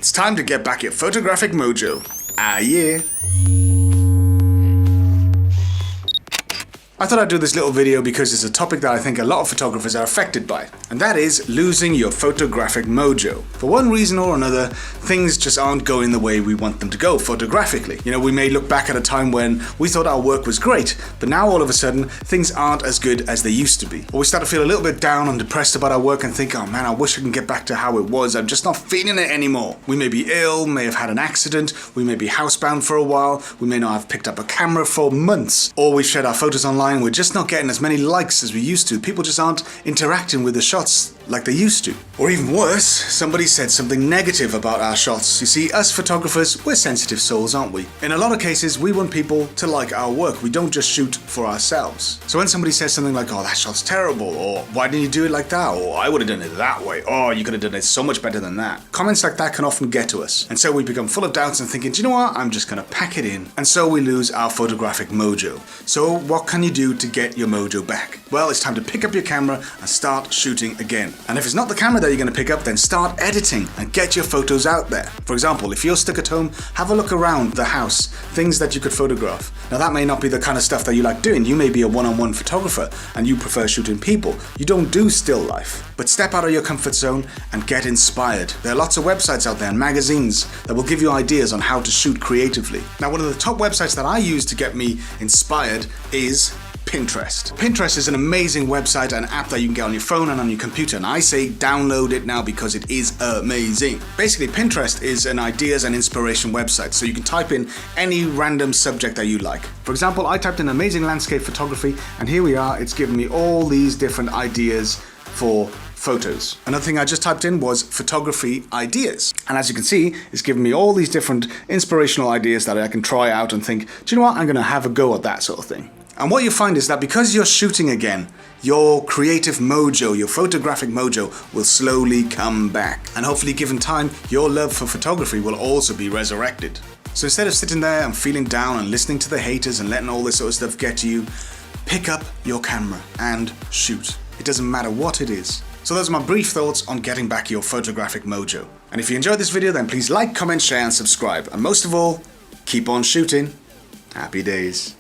It's time to get back your photographic mojo. Ah yeah. I thought I'd do this little video because it's a topic that I think a lot of photographers are affected by, and that is losing your photographic mojo. For one reason or another, things just aren't going the way we want them to go photographically. You know, we may look back at a time when we thought our work was great, but now all of a sudden, things aren't as good as they used to be. Or we start to feel a little bit down and depressed about our work and think, oh man, I wish I can get back to how it was. I'm just not feeling it anymore. We may be ill, may have had an accident, we may be housebound for a while, we may not have picked up a camera for months, or we've shared our photos online. We're just not getting as many likes as we used to. People just aren't interacting with the shots like they used to. Or even worse, somebody said something negative about our shots. You see, us photographers, we're sensitive souls, aren't we? In a lot of cases, we want people to like our work. We don't just shoot for ourselves. So when somebody says something like, oh, that shot's terrible, or why didn't you do it like that, or I would have done it that way, or you could have done it so much better than that. Comments like that can often get to us. And so we become full of doubts and thinking, do you know what, I'm just gonna pack it in. And so we lose our photographic mojo. So what can you do to get your mojo back? Well, it's time to pick up your camera and start shooting again. And if it's not the camera that you're going to pick up, then start editing and get your photos out there. For example, if you're stuck at home, have a look around the house, things that you could photograph. Now that may not be the kind of stuff that you like doing. You may be a one-on-one photographer and you prefer shooting people. You don't do still life. But step out of your comfort zone and get inspired. There are lots of websites out there and magazines that will give you ideas on how to shoot creatively. Now, one of the top websites that I use to get me inspired is Pintrest. Pintrest is an amazing website and app that you can get on your phone and on your computer, and I say download it now because it is amazing. Basically, Pinterest is an ideas and inspiration website, so you can type in any random subject that you like. For example, I typed in amazing landscape photography, and here we are, it's given me all these different ideas for photos. Another thing I just typed in was photography ideas. And as you can see, it's given me all these different inspirational ideas that I can try out and think, do you know what, I'm gonna have a go at that sort of thing. And what you find is that because you're shooting again, your creative mojo, your photographic mojo will slowly come back. And hopefully, given time, your love for photography will also be resurrected. So instead of sitting there and feeling down and listening to the haters and letting all this sort of stuff get to you, pick up your camera and shoot. It doesn't matter what it is. So those are my brief thoughts on getting back your photographic mojo. And if you enjoyed this video, then please like, comment, share, and subscribe. And most of all, keep on shooting. Happy days.